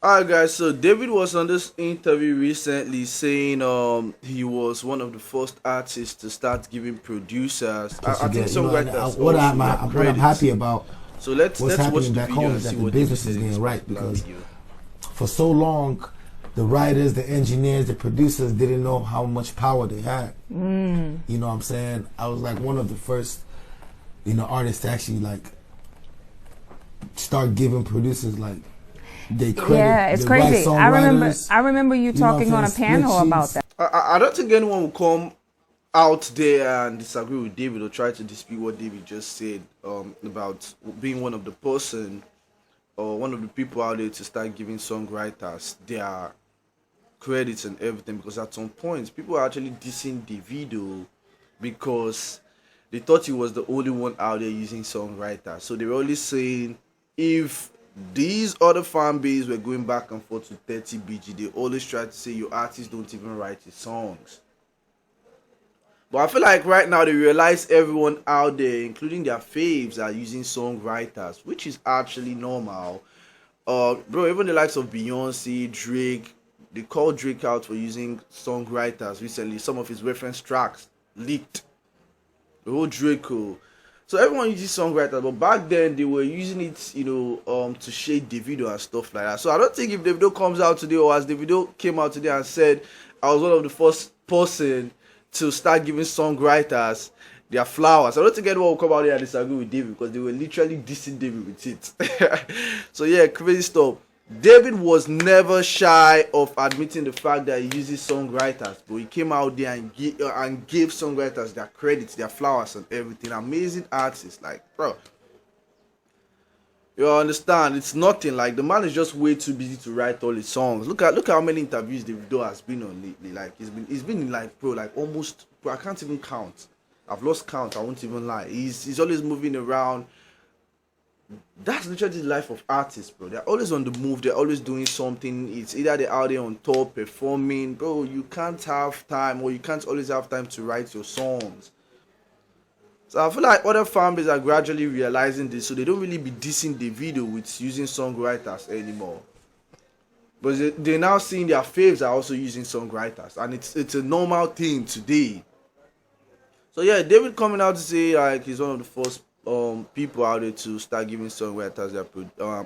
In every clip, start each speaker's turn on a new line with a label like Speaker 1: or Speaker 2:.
Speaker 1: Alright guys, so David was on this interview recently saying he was one of the first artists to start giving producers
Speaker 2: Just
Speaker 1: I
Speaker 2: to
Speaker 1: think
Speaker 2: get, and
Speaker 1: songwriters
Speaker 2: what
Speaker 1: also their
Speaker 2: what I'm
Speaker 1: credits.
Speaker 2: happy about,
Speaker 1: So let's
Speaker 2: what's
Speaker 1: let's watch
Speaker 2: happening
Speaker 1: the
Speaker 2: back
Speaker 1: video
Speaker 2: home
Speaker 1: and
Speaker 2: is
Speaker 1: see
Speaker 2: that the
Speaker 1: what David
Speaker 2: business
Speaker 1: said
Speaker 2: is
Speaker 1: in this
Speaker 2: getting right
Speaker 1: particular
Speaker 2: because
Speaker 1: video.
Speaker 2: for so long, the writers, the engineers, the producers didn't know how much power they had. You know what I'm saying? I was like one of the first, artists to actually like start giving producers like they
Speaker 3: Yeah,
Speaker 2: credit,
Speaker 3: it's
Speaker 2: the right
Speaker 3: crazy. I remember
Speaker 2: songwriters.
Speaker 3: I remember you
Speaker 2: You know what
Speaker 3: talking on
Speaker 2: I'm
Speaker 3: a
Speaker 2: saying?
Speaker 3: panel
Speaker 2: Split
Speaker 3: about
Speaker 2: sheets.
Speaker 3: that.
Speaker 1: I don't think anyone will come out there and disagree with David or try to dispute what David just said about being one of the person or one of the people out there to start giving songwriters their credits and everything, because at some point people are actually dissing Davido because they thought he was the only one out there using songwriters. So they were always saying if these other fan base were going back and forth to 30 BG, they always try to say your artists don't even write his songs. But I feel like right now they realize everyone out there, including their faves, are using songwriters, which is actually normal. Bro, even the likes of Beyonce, Drake, they called Drake out for using songwriters recently. Some of his reference tracks leaked. The whole Draco. So everyone uses songwriters, but back then they were using it, to shade Davido and stuff like that. So I don't think if Davido comes out today, or as Davido came out today and said, I was one of the first person to start giving songwriters their flowers, I don't think anyone will come out here and disagree with David because they were literally dissing David with it. So yeah, crazy stuff. David was never shy of admitting the fact that he uses songwriters, but he came out there and gave songwriters their credits, their flowers, and everything. Amazing artists, like bro. You understand? It's nothing. Like the man is just way too busy to write all his songs. Look how many interviews Davido has been on lately. Like he's been in like bro, like almost bro, I can't even count. I've lost count. I won't even lie. He's always moving around. That's literally the life of artists, bro. They're always on the move. They're always doing something. It's either they're out there on tour performing, bro. You can't have time, or you can't always have time to write your songs. So I feel like other fan bases are gradually realizing this, so they don't really be dissing the video with using songwriters anymore. But they're now seeing their faves are also using songwriters, and it's a normal thing today. So yeah, David coming out to say like he's one of the first people out there to start giving songwriters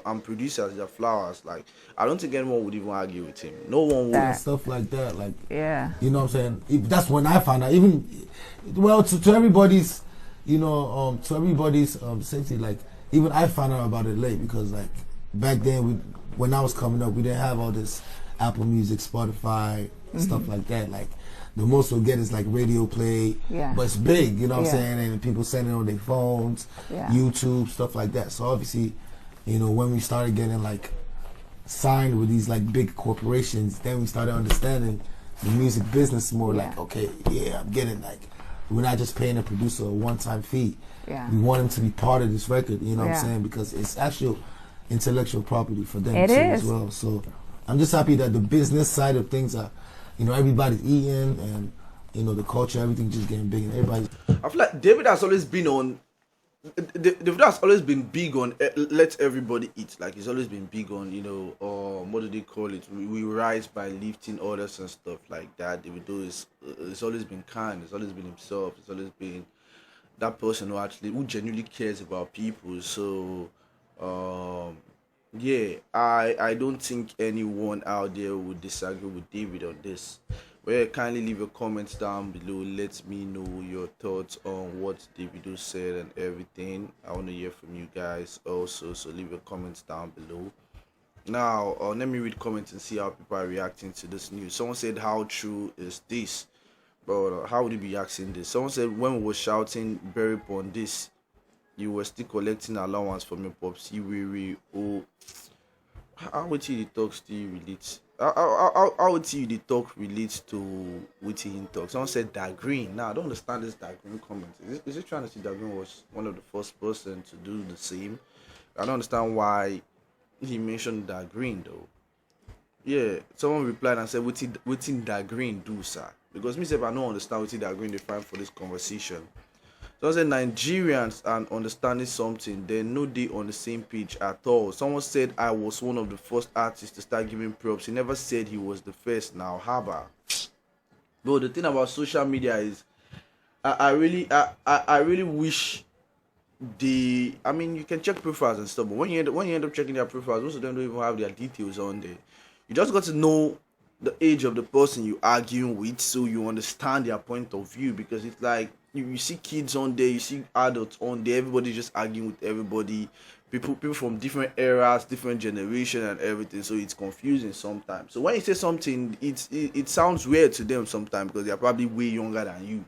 Speaker 1: and producers their flowers. Like I don't think anyone would even argue with him. No one would.
Speaker 2: And stuff like that. Like,
Speaker 3: Yeah.
Speaker 2: you know what I'm saying? That's when I found out. Even, well, to everybody's, to everybody's safety. Like, even I found out about it late because, like, back then, when I was coming up, we didn't have all this Apple Music, Spotify, stuff like that. Like, the most we'll get is like radio play,
Speaker 3: Yeah.
Speaker 2: but it's big, you know what I'm
Speaker 3: Yeah.
Speaker 2: saying? And people send it on their phones,
Speaker 3: Yeah.
Speaker 2: YouTube, stuff like that. So obviously, when we started getting like signed with these like big corporations, then we started understanding the music business more.
Speaker 3: Yeah.
Speaker 2: Like, okay, yeah, I'm getting like, we're not just paying a producer a one-time fee.
Speaker 3: Yeah.
Speaker 2: We want him to be part of this record, you know what I'm
Speaker 3: Yeah.
Speaker 2: saying? Because it's actual intellectual property for them
Speaker 3: It
Speaker 2: too
Speaker 3: is.
Speaker 2: as well. So I'm just happy that the business side of things are, everybody's eating and, the culture, everything just getting big and everybody's.
Speaker 1: I feel like David has always been on. David has always been big on let everybody eat. Like he's always been big on what do they call it? We rise by lifting others and stuff like that. Davido it's always been kind. It's always been himself. It's always been that person who genuinely cares about people. So yeah, I don't think anyone out there would disagree with David on this. Well, kindly leave your comments down below. Let me know your thoughts on what Davido said and everything. I want to hear from you guys also, so leave your comments down below. Now, let me read comments and see how people are reacting to this news. Someone said, "How true is this?" But how would you be asking this? Someone said, "When we were shouting Berry on this, you were still collecting allowance from your popsy. Oh, how would you talk still relate? How would you the talk relate to what he talk? Someone said that green. Now I don't understand this that green comment. Is it trying to say that green was one of the first person to do the same? I don't understand why he mentioned that green though. Yeah, someone replied and said, "What in that green do, sir?" Because me say I don't understand what that green they find for this conversation. So I said Nigerians are understanding something. They know they on the same page at all. Someone said I was one of the first artists to start giving props. He never said he was the first. Now, haba. But the thing about social media is, I really wish I mean, you can check profiles and stuff, but when you end up checking their profiles, most of them don't even have their details on there. You just got to know the age of the person you arguing with, so you understand their point of view. Because it's like you see kids on there, you see adults on there, everybody just arguing with everybody. People from different eras, different generation, and everything. So it's confusing sometimes. So when you say something, it sounds weird to them sometimes because they're probably way younger than you.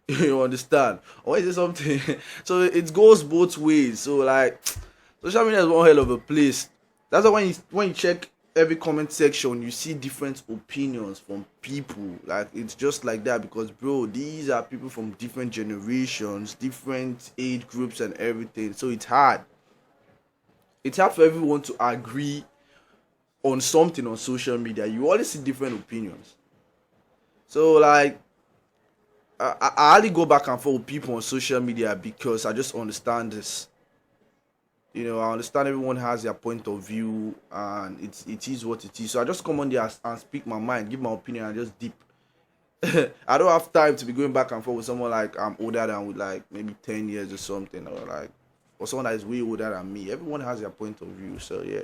Speaker 1: You understand? Or is it something? So it goes both ways. So like, social media is one hell of a place. That's why when you check every comment section, you see different opinions from people. Like it's just like that because bro, these are people from different generations, different age groups, and everything. So it's hard. It's hard for everyone to agree on something on social media. You always see different opinions. So like I only go back and forth with people on social media because I just understand this. You know, I understand everyone has their point of view and it is what it is. So I just come on there and speak my mind, give my opinion, and just deep. I don't have time to be going back and forth with someone like I'm older than with like maybe 10 years or something, or someone that is way older than me. Everyone has their point of view. So yeah.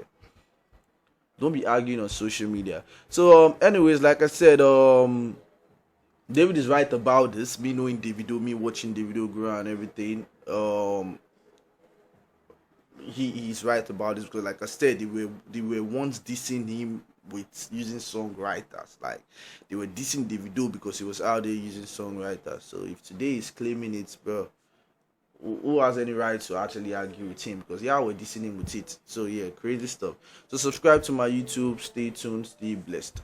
Speaker 1: Don't be arguing on social media. So anyways, like I said, David is right about this. Me knowing Davido, me watching Davido grow and everything. He's right about this because, like I said, they were once dissing him with using songwriters. Like they were dissing Davido because he was out there using songwriters. So if today he's claiming it, bro, who has any right to actually argue with him? Because yeah, we're dissing him with it. So yeah, crazy stuff. So subscribe to my YouTube. Stay tuned. Stay blessed.